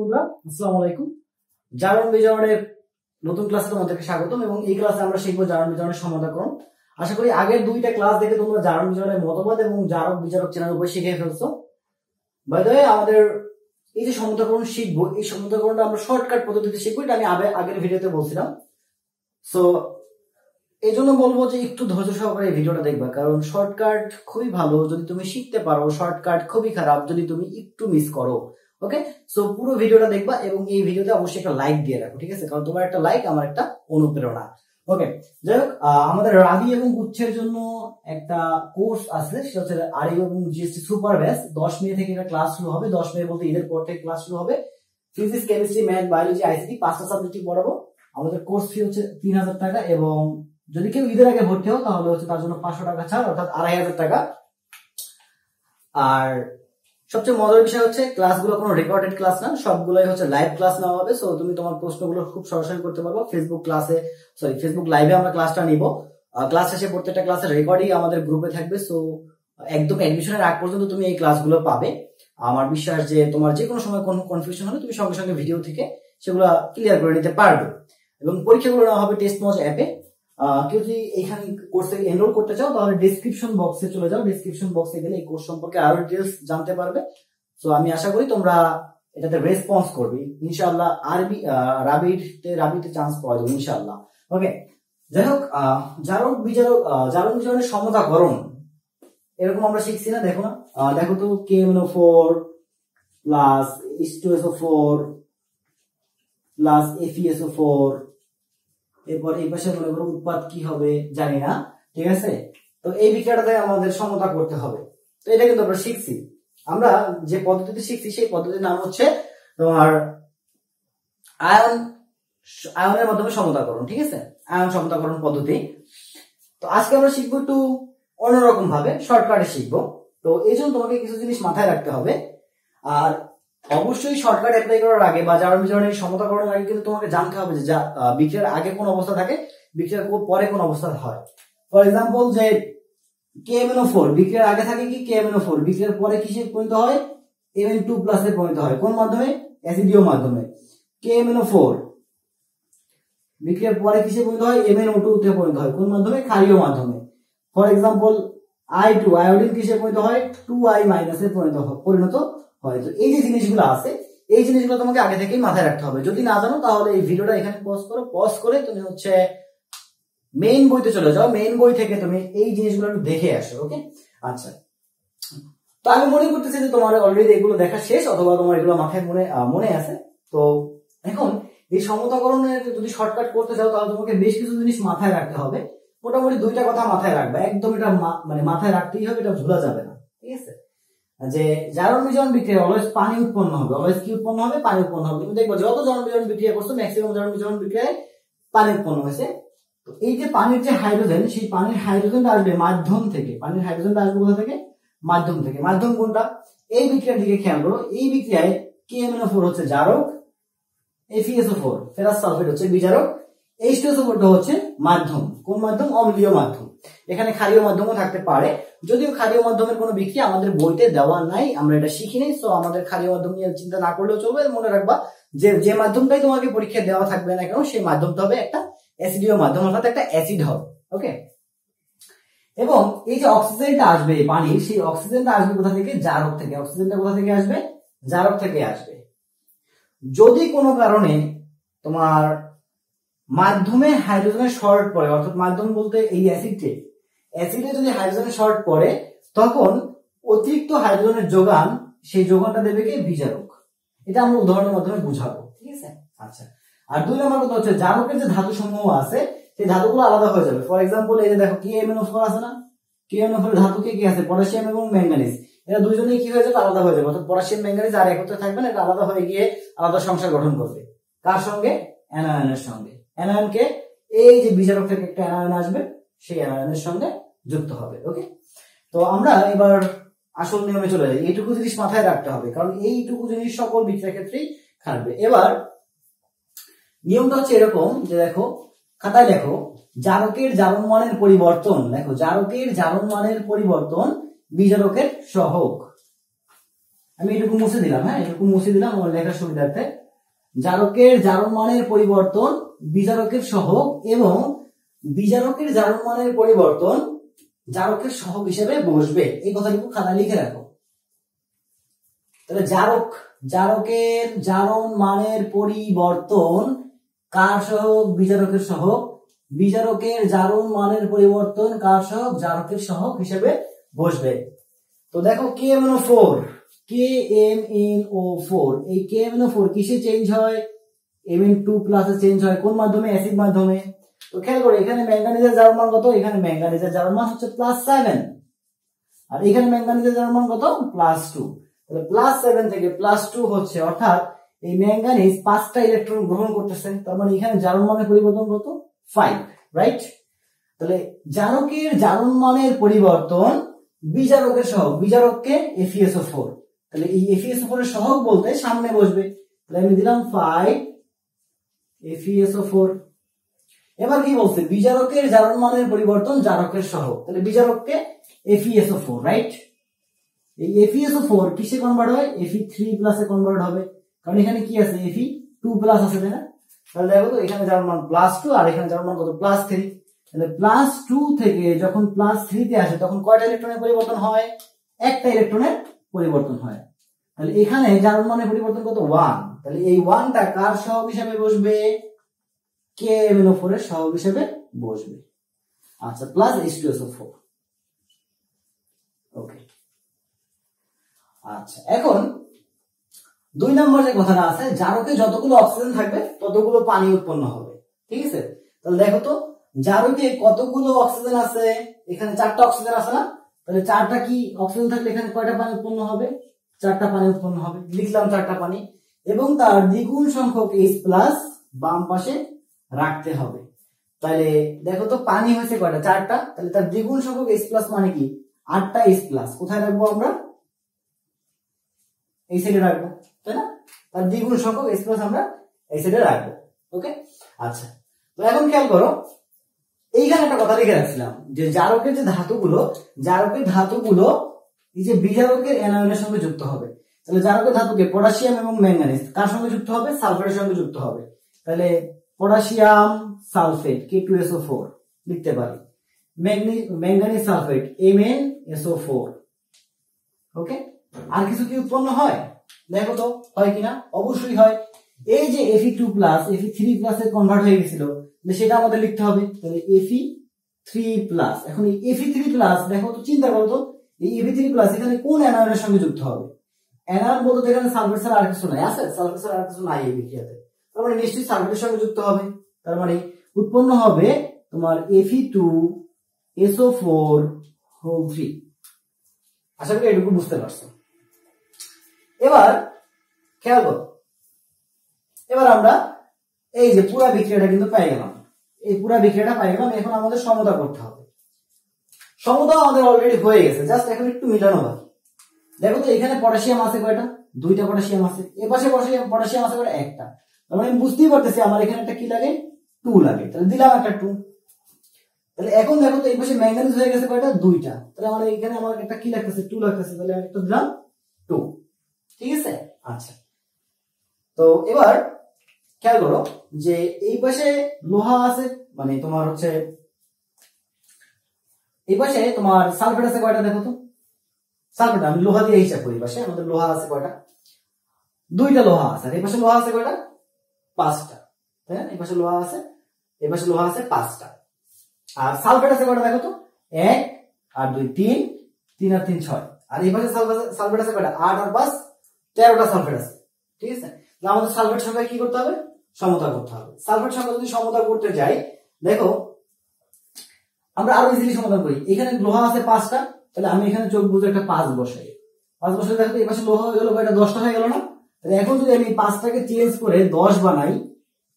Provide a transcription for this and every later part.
বন্ধুরা, আসসালামু আলাইকুম। জারণ বিজারণের নতুন ক্লাসে তোমাদেরকে স্বাগতম এবং এই ক্লাসে আমরা শিখবো জারণ বিজারণের সমাধান। আশা করি আগের দুইটা ক্লাস দেখে তোমরা জারণ বিজারণের মতবাদ এবং জারক বিজারক চেনার উপায় শিখে ফেলছো। বাই দ্য ওয়ে, আমাদের এই যে সমতাকরণ শিখবো, এই সমতাকরণটা আমরা শর্টকাট পদ্ধতিতে শিখবো, এটা আমি আগের ভিডিওতে বলছিলাম। সো এই জন্য বলবো যে একটু ধৈর্য সহকারে এই ভিডিওটা দেখবা, কারণ শর্টকাট খুবই ভালো যদি তুমি শিখতে পারো, শর্টকাট খুবই খারাপ যদি তুমি একটু মিস করো। ওকে, সো পুরো ভিডিওটা দেখবা এবং এই ভিডিওতে অবশ্যই একটা লাইক দিয়ে রাখো, ঠিক আছে? কারণ তোমার একটা লাইক আমার একটা অনুপ্রেরণা। ওকে, যাই হোক, আমাদের রাবি এবং গুচ্ছের জন্য একটা কোর্স আছে, সেটা হচ্ছে আরইউ এবং জিএসটি সুপার ব্যাচ। 10 মে থেকে এটা ক্লাস শুরু হবে। 10 মে বলতে ঈদের পর থেকে ক্লাস শুরু হবে। Physics, chemistry, math, biology, ICT 5টা সাবজেক্টই পড়াবো। আমাদের কোর্স ফি হচ্ছে 3000 টাকা এবং যদি কেউ ঈদের আগে ভর্তি হও তাহলে হচ্ছে তার জন্য 500 টাকা ছাড়, অর্থাৎ 2500 টাকা। আর সবচেয়ে মজার বিষয় হচ্ছে ক্লাসগুলো কোনো রেকর্ডেড ক্লাস না, সবগুলোই হচ্ছে লাইভ ক্লাস নেওয়া হবে। সো তুমি তোমার প্রশ্নগুলো খুব সরাসরি করতে পারবো ফেসবুক লাইভে আমরা ক্লাসটা নিব। ক্লাস শেষে প্রত্যেকটা ক্লাসের রেকর্ডিং আমাদের গ্রুপে থাকবে। সো একদম অ্যাডমিশনের আগ পর্যন্ত তুমি এই ক্লাসগুলো পাবে। আমার বিশ্বাস যে তোমার যে কোনো সময় কোনো কনফিউশন হলে তুমি সঙ্গে সঙ্গে ভিডিও থেকে সেগুলো ক্লিয়ার করে নিতে পারবে। এবং পরীক্ষাগুলো নেওয়া হবে টেস্ট মজ অ্যাপে। কেউ যদি এখানে কোর্সে এনরোল করতে চাও তাহলে ডিসক্রিপশন বক্সে চলে যাও। ডিসক্রিপশন বক্সে গেলে এই কোর্স সম্পর্কে আরো ডিটেইলস জানতে পারবে। সো আমি আশা করি তোমরা এটাতে রেসপন্স করবে ইনশাআল্লাহ। রাবিতে চান্স পাওয়া যাবে ইনশাআল্লাহ। ওকে, যাই হোক, জারণ বিজারণের সমতাকরণ এরকম আমরা শিখছি না? দেখো না, দেখো তো, KMnO4 plus H2SO4 plus FeSO4, এরপর এই পাশে মনে করো উৎপাদ কি হবে জানি না, ঠিক আছে? তো এই বিক্রিয়াটাতে আমাদের সমতা করতে হবে। তো এটা কিন্তু আমরা শিখছি। আমরা যে পদ্ধতিতে শিখছি সেই পদ্ধতির নাম হচ্ছে তোমার আয়নের মাধ্যমে সমতাকরণ, ঠিক আছে? আয়ন সমতাকরণ পদ্ধতি। তো আজকে আমরা শিখবো একটু অন্যরকম ভাবে, শর্টকাটে শিখবো। তো এই জন্য তোমাকে কিছু জিনিস মাথায় রাখতে হবে। আর অবশ্যই শর্টকাট অ্যাপ্লাই করার আগে বা জারণ বিজারণের সমতাকরণের আগে কিন্তু তোমাকে জানতে হবে যে বিক্রিয়ার আগে কোন অবস্থা থাকে, বিক্রিয়ার পরে কোন অবস্থা হয়। ফর এক্সাম্পল, যে KMnO4 বিক্রিয়ার আগে থাকে কি KMnO4, বিক্রিয়ার পরে কিসে পরিণত হয়? Mn2+ এ পরিণত হয়। কোন মাধ্যমে? অ্যাসিডীয় মাধ্যমে। KMnO4 বিক্রিয়ার পরে কিসে পরিণত হয়? MnO2 তে পরিণত হয়। কোন মাধ্যমে? ক্ষারীয় মাধ্যমে। ফর এক্সাম্পল, I2 আয়োডিন কিসে পরিণত হয়? 2I- এ পরিণত হয়। তো এই যে জিনিসগুলো আছে, এই জিনিসগুলো তোমাকে আগে থেকেই মাথায় রাখতে হবে। যদি না জানো তাহলে এই ভিডিওটা এখানে পজ করে তুমি হচ্ছে মেইন বইতে চলে যাও। মেইন বই থেকে তুমি এই জিনিসগুলো একটু দেখে আসো। ওকে, আচ্ছা। তো আমি মনে করতেছি যে তোমার অলরেডি এগুলো দেখা শেষ, অথবা তোমার এগুলো মাথায় মনে আছে। তো এখন এই সমতাকরণের যদি শর্টকাট করতে চাও তাহলে তোমাকে বেশ কিছু জিনিস মাথায় রাখতে হবে। মোটামুটি 2টা কথা মাথায় রাখবে, একদম এটা মানে মাথায় রাখতেই হবে, এটা ভোলা যাবে না, ঠিক আছে? যে জারণ বিজারণ বিক্রিয়া অলওয়েজ পানি উৎপন্ন হবে। অলওয়েজ কি উৎপন্ন হবে? পানি উৎপন্ন হবে। তুমি দেখবে যত জারণ বিজারণ বিক্রিয়া করছো ম্যাক্সিমাম জারণ বিজারণ বিক্রিয়ায় পানি উৎপন্ন হয়েছে। তো এই যে পানির যে হাইড্রোজেন, সেই পানির হাইড্রোজেনটা আসবে মাধ্যম থেকে। পানির হাইড্রোজেনটা আসবে কোথা থেকে? মাধ্যম থেকে। মাধ্যম কোনটা? এই বিক্রিয়ার দিকে খেয়াল করো। এই বিক্রিয়ায় KMnO4 হচ্ছে জারক, FeSO4 ফেরাস সালফেট হচ্ছে বিজারক, H2SO4 হচ্ছে মাধ্যম। কোন মাধ্যম? অম্লীয় মাধ্যম। এখানে ক্ষারীয় মাধ্যমও থাকতে পারে, যদিও ক্ষারীয় মাধ্যমের কোনো বিক্রিয়া আমাদের বইতে দেওয়া নাই, আমরা এটা শিখি নাই। সো আমাদের ক্ষারীয় মাধ্যম নিয়ে চিন্তা না করলেও চলবে। মনে রাখবা যে মাধ্যমটাই তোমাকে পরীক্ষায় দেওয়া থাকবে না কেন, সেই মাধ্যমটা হবে একটা অ্যাসিডীয় মাধ্যম, অর্থাৎ একটা অ্যাসিড হবে। ওকে, এবং এই যে অক্সিজেনটা আসবে পানির, সেই অক্সিজেনটা আসবে কোথা থেকে? জারক থেকে। অক্সিজেনটা কোথা থেকে আসবে? জারক থেকে আসবে। যদি কোনো কারণে তোমার মাধ্যমে হাইড্রোজেনের শর্ট পড়ে, অর্থাৎ মাধ্যম বলতে এই অ্যাসিডে যদি হাইড্রোজেনের শর্ট পড়ে, তখন অতিরিক্ত হাইড্রোজেনের যোগান, সেই যোগানটা দেবে কি? বিজারক। এটা আমরা উদাহরণের মাধ্যমে বুঝাবো, ঠিক আছে? আচ্ছা। আর 2 নম্বর কথা হচ্ছে জারকের যে ধাতু সমূহ আছে সেই ধাতুগুলো আলাদা হয়ে যাবে। ফর এক্সাম্পল, এই যে দেখো KMnO4 আছে না? KMnO4 ধাতু কি আছে? পটাশিয়াম এবং ম্যাঙ্গানিজ। এরা দুইজনেই কি হয়ে যাবে? আলাদা হয়ে যাবে। অর্থাৎ পটাশিয়াম ম্যাঙ্গানিজ আর একত্রে থাকবে না, এটা আলাদা হয়ে গিয়ে আলাদা সংসার গঠন করবে। কার সঙ্গে? অ্যানায়নের সঙ্গে। অ্যানায়নকে এই যে বিজারক থেকে একটা অ্যানায়ন আসবে, সেই অ্যানায়নের সঙ্গে যুক্ত হবে। ওকে, তো আমরা এবার আসল নিয়মে চলে যাই। এইটুকু জিনিস মাথায় রাখতে হবে, কারণ এইটুকু জিনিস সকল বিক্রিয়ার ক্ষেত্রেই খাটবে। এবার নিয়মটা হচ্ছে এরকম, যে দেখো খাতায় লেখো, জারকের জারণ মানের পরিবর্তন। দেখো, জারকের জারণ মানের পরিবর্তন বিজারকের সহগ। আমি এটুকু মুছে দিলাম, হ্যাঁ এটুকু মুছে দিলাম আমার লেখার সুবিধার্থে। জারকের জারণ মানের পরিবর্তন বিজারকের সহগ এবং বিজারকের জারণ মানের পরিবর্তন জারকের সহগ হিসেবে বসবে, এই কথাটুকু খাতায় লিখে রাখো। তাহলে জারকের জারণ মানের পরিবর্তন কার সহগ? বিজারকের সহগ। বিজারকের জারণ মানের পরিবর্তন কার সহগ? জারকের সহগ হিসেবে বসবে। তো দেখো KMnO4, KMnO4, এই KMnO4 কিসে চেঞ্জ হয়? Mn2 প্লাসে চেঞ্জ হয়। কোন মাধ্যমে? অ্যাসিড মাধ্যমে। তো খেয়াল করো এখানে ম্যাঙ্গানিজের জারণ মান কত? এখানে ম্যাঙ্গানিজের জারণ মান হচ্ছে +7, আর এখানে ম্যাঙ্গানিজের জারণ মান কত? +2। তাহলে +7 থেকে +2 হচ্ছে, অর্থাৎ এই ম্যাঙ্গানিজ 5টা ইলেকট্রন গ্রহণ করতেছে, তার মানে এখানে জারণ মানের পরিবর্তন কত? 5, রাইট? তাহলে জারকের জারণ মানের পরিবর্তন বিজারকের সহগ, বিজারককে FeSO4, তাহলে এই FeSO4 এর সহগ বলতে সামনে বসবে, তাহলে আমি দিলাম 5 FeSO4। এবার কি বলছে? বিজারকের জারণ মানের পরিবর্তন জারকের সহগ, তাহলে বিজারককে FeSO4, রাইট? এই FeSO4 কিসে কনভার্ট হয়? Fe3 প্লাসে কনভার্ট হবে, কারণ এখানে কি আছে? Fe2 প্লাস আছে, তাই না? তাহলে দেখো তো এখানে জারণ মান +2 আর এখানে জারণ মান কত? +3। তাহলে +2 থেকে যখন +3 তে আসে তখন কয়টা ইলেকট্রনের পরিবর্তন হয়? একটা ইলেকট্রনের পরিবর্তন হয়। তাহলে এখানে জারণ মানের পরিবর্তন কত? 1। তাহলে এই 1টা কার সহগ হিসেবে বসবে? KMnO4 এর সহগ হিসেবে বসবে। আচ্ছা, প্লাস H2SO4। ওকে, আচ্ছা এখন 2 নম্বর যে কথাটা আছে, জারকে যতগুলো অক্সিজেন থাকবে ততগুলো পানি উৎপন্ন হবে, ঠিক আছে? তাহলে দেখো তো জারকে কতগুলো অক্সিজেন আছে? এখানে 4টা অক্সিজেন আছে না? তাহলে 4টা কি অক্সিজেন থাকলে এখানে কয়টা পানি উৎপন্ন হবে? 4টা পানি উৎপন্ন হবে, লিখলাম 4টা পানি, এবং তার দ্বিগুণ সংখ্যক H+ বাম পাশে রাখতে হবে। তাহলে দেখো তো পানি হয়েছে কয়টা? 4টা, তাহলে তার দ্বিগুণ সংখ্যক H+ মানে কি? 8টা H+। কোথায় রাখবো আমরা? এই সাইডে রাখবো, তাই না? তার দ্বিগুণ সংখ্যক H+ আমরা এই সাইডে রাখবো। ওকে, আচ্ছা তো এখন খেয়াল করো, এইখানে একটা কথা লিখে রাখছিলাম যে জারকের যে ধাতুগুলো, জারকের ধাতুগুলো এই যে বিজারকের অ্যানায়নের সঙ্গে যুক্ত হবে। তাহলে জারকের ধাতুকে পটাশিয়াম এবং ম্যাঙ্গানিজ কার সঙ্গে যুক্ত হবে? সালফেটের সঙ্গে যুক্ত হবে। তাহলে পটাশিয়াম সালফেট K2SO4 লিখতে পারি, ম্যাঙ্গানিজ সালফেট MnSO4। ওকে, আর কিছু কি উৎপন্ন হয়? দেখো তো হয় কিনা? অবশ্যই হয়। এই যে Fe2 প্লাস Fe3 প্লাসে কনভার্ট হয়ে গেছিল, সেটা আমাদের লিখতে হবে। তাহলে Fe3 প্লাস, এখন এই Fe3 প্লাস দেখো তো, চিন্তা করো তো এই Fe3 প্লাস এখানে কোন অ্যানায়নের সঙ্গে যুক্ত হবে? অ্যানায়ন বলতে এখানে সালফেট ছাড়া আর কিছু নাই, আছে? সালফেট ছাড়া আর কিছু নাই এই বিক্রিয়াতে, তার মানে নিশ্চয়ই সালফেটের সঙ্গে যুক্ত হবে। তার মানে উৎপন্ন হবে তোমার Fe2SO4 আশা করি এটুকু বুঝতে পারছো। এবার খেয়াল করো, এবার আমরা এই যে পুরা বিক্রিয়াটা কিন্তু পেয়ে গেলাম, এই পুরা বিক্রিয়াটা পেয়ে গেলাম। এখন আমাদের সমতা করতে হবে। সমতা আমাদের অলরেডি হয়ে গেছে, জাস্ট এখন একটু মিলানো বাকি। দেখো তো এখানে পটাশিয়াম আছে কয়টা? 2টা পটাশিয়াম আছে। এ পাশে পটাশিয়াম আছে কয়টা? একটা। তার মানে আমি বুঝতেই পারতেছি আমার এখানে একটা কি লাগে? 2 লাগে। তাহলে দিলাম একটা 2। তাহলে এখন দেখো তো এই পাশে ম্যাঙ্গানিজ হয়ে গেছে কয়টা? 2টা। তাহলে আমার এখানে আমার একটা কি লাগতেছে? 2 লাগতেছে। তাহলে আমি একটা দিলাম 2, ঠিক আছে? আচ্ছা, তো এবার খেয়াল করো যে এই পাশে লোহা আছে, মানে তোমার হচ্ছে এই পাশে তোমার সালফেট আছে কয়টা? দেখো তো সালফেট আমি লোহা দিয়ে হিসাব করি, পাশে আমাদের লোহা আছে কয়টা? 2টা লোহা আছে। আর এই পাশে লোহা আছে কয়টা? 5টা, তাই না? এই পাশে লোহা আছে, এই পাশে লোহা আছে 5টা। আর সালফেট আছে কয়টা? দেখো তো 1 আর 2 3, 3 আর 3 6। আর এই পাশে সালফেট আছে কয়টা? 8 আর 5 13টা সালফেট আছে, ঠিক আছে? তাহলে আমাদের সালফেট সংখ্যা কি করতে হবে? সমতা করতে হবে। সালফেট সংখ্যা যদি সমতা করতে যাই, দেখো আমরা আরো ইজিলি সমাধান করি। এখানে লোহা আছে 5টা, তাহলে আমি এখানে চোখ বুঝে একটা 5 বসাই। 5 বসাই, দেখো এই পাশে লোহা হয়ে গেল কয়টা? 10টা হয়ে গেল না? তাহলে এখন যদি আমি 5টাকে চেঞ্জ করে 10 বানাই,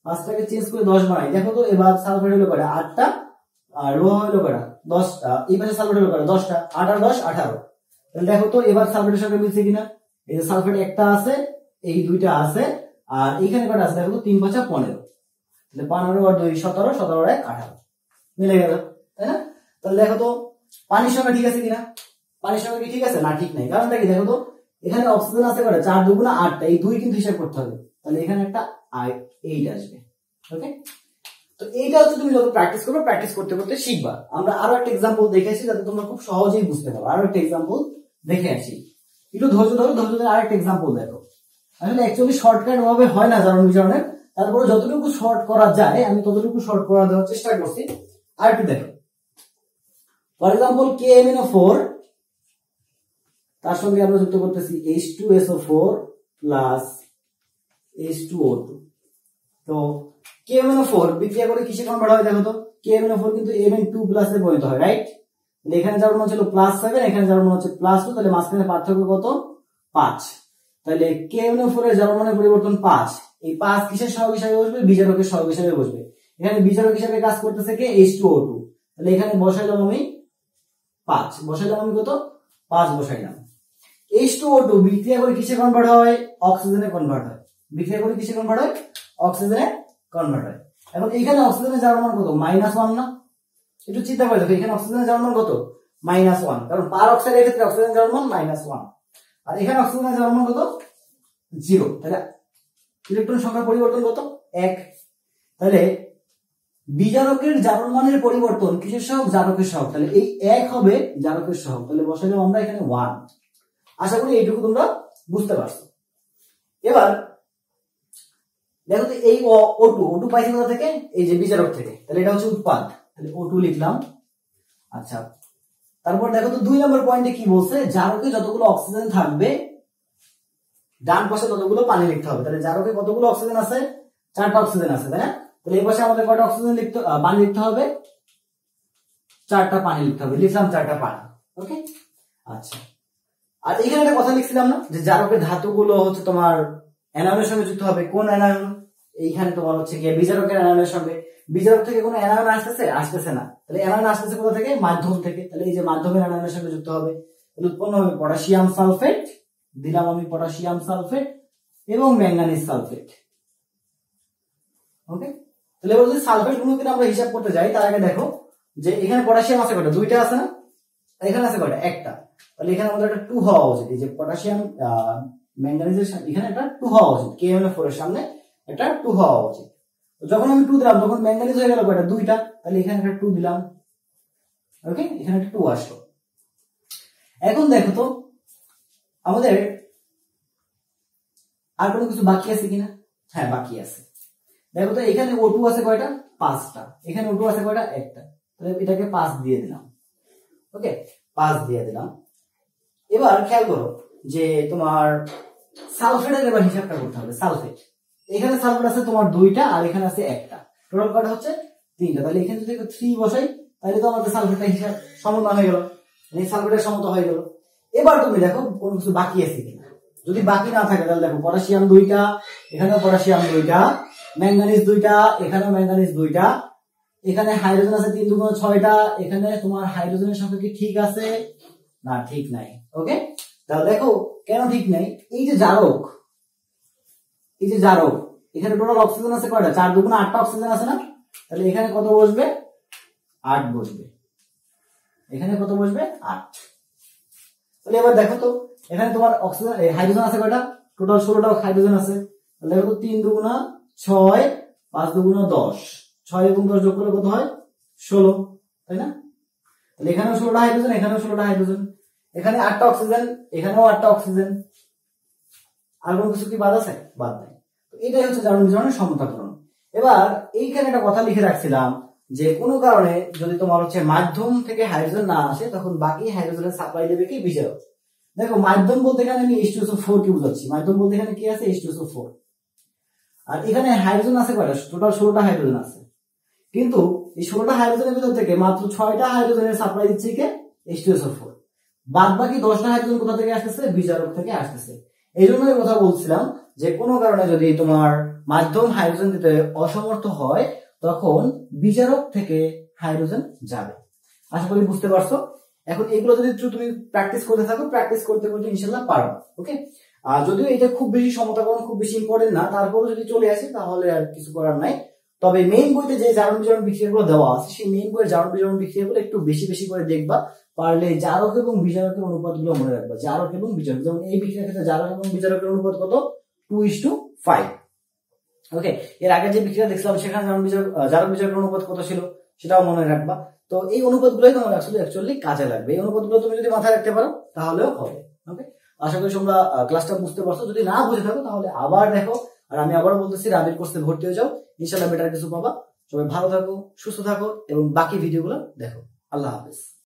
5টাকে চেঞ্জ করে 10 বানাই, দেখো তো এবার সালফেট হলো কয়টা? 8টা, আর লোহা হলো কয়টা? 10টা। এই পাশে সালফেট হলো কয়টা? 10টা। 8 আর 10 18। তাহলে দেখো তো এবার সালফেটের সঙ্গে মিলছে কিনা? এই যে সালফেট একটা আছে, এই 2টা আছে, আর এখানে কয়টা আছে? দেখো তো 3 5 15। তাহলে 15 আর 2 17, 17 আর 1 18, মিলে গেল, তাই না? তাহলে দেখো তো পানির সঙ্গে ঠিক আছে কিনা? পানির সঙ্গে কি ঠিক আছে? না, ঠিক নাই। কারণটা কি? দেখো তো এখানে অক্সিজেন আছে কয়টা 4 দুগুণা 8টা, এই 2 কিন্তু হিসাব করতে হবে, তাহলে এখানে একটা 8 আসবে। ওকে, তো এইটা হচ্ছে তুমি যত প্র্যাকটিস করবে প্র্যাকটিস করতে করতে শিখবা। আমরা আরো একটা এক্সাম্পল দেখে আসি যাতে তোমরা খুব সহজেই বুঝতে পারো। আরো একটা এক্সাম্পল দেখে আসি, একটু ধৈর্য ধরো, ধৈর্য ধরে আরেকটা এক্সাম্পল দেখো। আসলে অ্যাকচুয়ালি শর্টকাট ভাবে হয় না জারণ বিজারণের, তারপরে যতটুকু শর্ট করা যায় আমি ততটুকু শর্ট করা দেওয়ার চেষ্টা করছি। আর একটু দেখো, ফর এক্সাম্পল KMnO4 তার সঙ্গে আমরা যুক্ত করতেছি H2SO4 প্লাস H2O2। তো KMnO4 বিক্রিয়া করে কিসে কনভার্ট হয় দেখো তো, KMnO4 কিন্তু Mn2 প্লাসে পরিণত হয়, রাইট? এখানে যার মান ছিল +7, এখানে যার মান হচ্ছে +2, তাহলে মাঝখানে পার্থক্য কত? 5। তাহলে KMnO4 এর যার মানের পরিবর্তন 5, এই 5 কিসের সহগ হিসেবে বসবে? বিজারকের সহগ হিসেবে বসবে। এখানে বিজারক হিসেবে কাজ করতেছে কে? H2O2। তাহলে এখানে বসাইলাম আমি 5, বসাইলাম আমি কত? 5 বসাইলাম। H2O2 বিক্রিয়া করে কিসে কনভার্ট হয়? অক্সিজেনে কনভার্ট হয়। বিক্রিয়া করে কিসে কনভার্ট হয়? অক্সিজেনে কনভার্ট হয়। এখন এইখানে অক্সিজেনের যার মান কত? -1 না? একটু চিন্তা করে দেখো, এখানে অক্সিজেনের যার মান কত? -1, কারণ পার অক্সাইডের ক্ষেত্রে অক্সিজেনের যার মান -1, আর এখানে অক্সিজেনের যার মান কত? 0। তাহলে ইলেকট্রন সংখ্যার পরিবর্তন কত? 1। তাহলে বিজারকের জারণ মানের পরিবর্তন কিসের সহগ? জারকের সহগ। তাহলে এই 1 হবে জারকের সহগ, তাহলে বসাইলাম আমরা এখানে 1। আশা করি এইটুকু তোমরা বুঝতে পারছো। এবার দেখো তো, এই O2 পাইছি কোথা থেকে? এই যে বিজারক থেকে, তাহলে এটা হচ্ছে উৎপাদ, তাহলে O2 লিখলাম। আচ্ছা, তারপর দেখো তো 2 নম্বর পয়েন্টে কি বলছে? জারকে যতগুলো অক্সিজেন থাকবে ডান পাশে ততগুলো পানি লিখতে হবে। তাহলে জারকে কতগুলো অক্সিজেন আছে? 4টা অক্সিজেন আছে, তাই না? তাহলে এই পাশে আমাদের কয়টা অক্সিজেন পানি লিখতে হবে? 4টা পানি লিখতে হবে, লিখলাম 4টা পানি। ওকে, আচ্ছা। আর এখানে একটা কথা লিখছিলাম না যে জারকের ধাতুগুলো হচ্ছে তোমার অ্যানায়নের সঙ্গে যুক্ত হবে। কোন অ্যানায়ন? এইখানে তোমার হচ্ছে গিয়ে বিজারকের অ্যানায়নের সঙ্গে। বিজারক থেকে কোনো অ্যানায়ন আসতেছে? আসতেছে না। তাহলে অ্যানায়ন আসতেছে কোথা থেকে? মাধ্যম থেকে। তাহলে এই যে মাধ্যমের অ্যানায়নের সঙ্গে যুক্ত হবে, তাহলে উৎপন্ন হবে পটাশিয়াম সালফেট, দিলাম আমি পটাশিয়াম সালফেট এবং ম্যাঙ্গানিজ সালফেট। ওকে, তাহলে এবার যদি সালফেট গুলোকে আমরা হিসাব করতে যাই তার আগে দেখো যে এখানে পটাশিয়াম আছে কয়টা? 2টা আছে না? এখানে আছে কয়টা? 1টা। তাহলে এখানে আমাদের একটা 2 হওয়া উচিত। এই যে পটাশিয়াম ম্যাঙ্গানিজের এখানে একটা 2 হওয়া উচিত, KMnO4 এর সামনে এটা 2 হওয়া উচিত। তো যখন আমি 2 দিলাম তখন ম্যাঙ্গানিজ হয়ে গেল কয়টা? 2টা। তাহলে এখানে একটা 2 দিলাম। ওকে, এখানে একটা 2 আসলো। এখন দেখো তো আমাদের আর কোনো কিছু বাকি আছে কিনা? হ্যাঁ, বাকি আছে। দেখো তো এখানে O2 আছে কয়টা? 5টা। এখানে O2 আছে কয়টা? 1টা। তাহলে এটাকে 5 দিয়ে দিলাম। ওকে, 5 দিয়ে দিলাম। এবার খেয়াল করো যে তোমার সালফেটের এবার হিসাবটা করতে হবে। সালফেট, এখানে সালফেট আছে তোমার 2টা আর এখানে আছে 1টা, টোটাল কয়টা হচ্ছে? 3টা। তাহলে এখানে যদি 3 বসাই তাহলে তো আমাদের সালফেটটা হিসাব সমতা হয়ে গেল, এই সালফেটের সমতা হয়ে গেল। এবার তুমি দেখো কোনো কিছু বাকি আছে কিনা। যদি বাকি না থাকে তাহলে দেখো পটাশিয়াম 2টা, এখানেও পটাশিয়াম 2টা, ম্যাঙ্গানিজ 2টা, এখানেও ম্যাঙ্গানিজ 2টা, এখানে হাইড্রোজেন আছে 3 দুগুণ 6টা। এখানে তোমার হাইড্রোজেনের সংখ্যা কি ঠিক আছে? না, ঠিক নাই। ওকে, তাহলে দেখো কেন ঠিক নাই? এই যে জারক, এই যে জারক, এখানে টোটাল অক্সিজেন আছে কয়টা? 4 দুগুণ 8টা অক্সিজেন আছে না? তাহলে এখানে কত বসবে? 8 বসবে। এখানে কত বসবে? 8। তাহলে এবার দেখো তো এখানে তোমার অক্সিজেন হাইড্রোজেন আছে কয়টা? টোটাল 16টা হাইড্রোজেন আছে। তাহলে দেখো 3 দুগুণা 6, 5 দুগুণা 10, 6 এবং 10 যোগ করলে কত হয়? 16, তাই না? তাহলে এখানেও 16টা হাইড্রোজেন, এখানেও 16টা হাইড্রোজেন, এখানে 8টা অক্সিজেন, এখানেও 8টা অক্সিজেন। আর কোনো কিছু কি বাদ আছে? বাদ নাই। তো এটাই হচ্ছে জারণ বিজারণের সমতাকরণ। এবার এইখানে একটা কথা লিখে রাখছিলাম যে কোনো কারণে যদি তোমার হচ্ছে মাধ্যম থেকে হাইড্রোজেন না আসে তখন বাকি হাইড্রোজেনের সাপ্লাই দেবে কি? বিজারক। দেখো মাধ্যম বলতে এখানে আমি H2SO4 কি বুঝাচ্ছি? মাধ্যম বলতে এখানে কি আছে? H2SO4। আর এখানে হাইড্রোজেন আছে কয়টা? টোটাল 16টা হাইড্রোজেন আছে, কিন্তু এই 16টা হাইড্রোজেনের ভিতর থেকে মাত্র 6টা হাইড্রোজেনের সাপ্লাই দিচ্ছে কে? H2SO4। বাদ বাকি 10টা হাইড্রোজেন কোথা থেকে আসতেছে? বিজারক থেকে আসতেছে। এই জন্য কথা বলছিলাম যে কোনো কারণে যদি তোমার মাধ্যম হাইড্রোজেন দিতে অসমর্থ হয় তখন বিজারক থেকে হাইড্রোজেন যাবে। আশা করি বুঝতে পারছো। এখন এগুলো যদি তুমি প্র্যাকটিস করতে থাকো, প্র্যাকটিস করতে করতে ইনশাআল্লাহ পারবে। ওকে, আর যদিও এটা খুব বেশি সমতাকরণ খুব বেশি ইম্পর্টেন্ট না, তারপরে যদি চলে আসে তাহলে আর কিছু করার নাই। তবে মেইন বইতে যে জারণ বিজারণ বিক্রিয়াগুলো দেওয়া আছে সেই মেইন বইয়ের জারণ বিজারণ বিক্রিয়াগুলো একটু বেশি বেশি করে দেখবা, পারলে জারক এবং বিজারকের অনুপাত গুলো মনে রাখবা, জারক এবং বিজারক। যেমন এই বিক্রিয়ার ক্ষেত্রে জারক এবং বিজারকের অনুপাত কত? 2:5। ওকে, এর আগে যে বিক্রিয়া দেখছিলাম সেখানে জারক বিজারকের অনুপাত কত ছিল সেটাও মনে রাখবা। তো এই অনুপাত গুলোই তোমার আসলে অ্যাকচুয়ালি কাজে লাগবে। এই অনুপাত গুলো তুমি যদি মাথায় রাখতে পারো তাহলেও হবে। ওকে, আশা করি তোমরা ক্লাসটা বুঝতে পারছো। যদি না বুঝে থাকো তাহলে আবার দেখো। আর আমি আবারও বলতেছি, রাবির কোর্সে ভর্তি হয়ে যাও, ইনশাআল্লাহ বেটার কিছু পাবা। সবাই ভালো থাকো, সুস্থ থাকো এবং বাকি ভিডিওগুলো দেখো। আল্লাহ হাফেজ।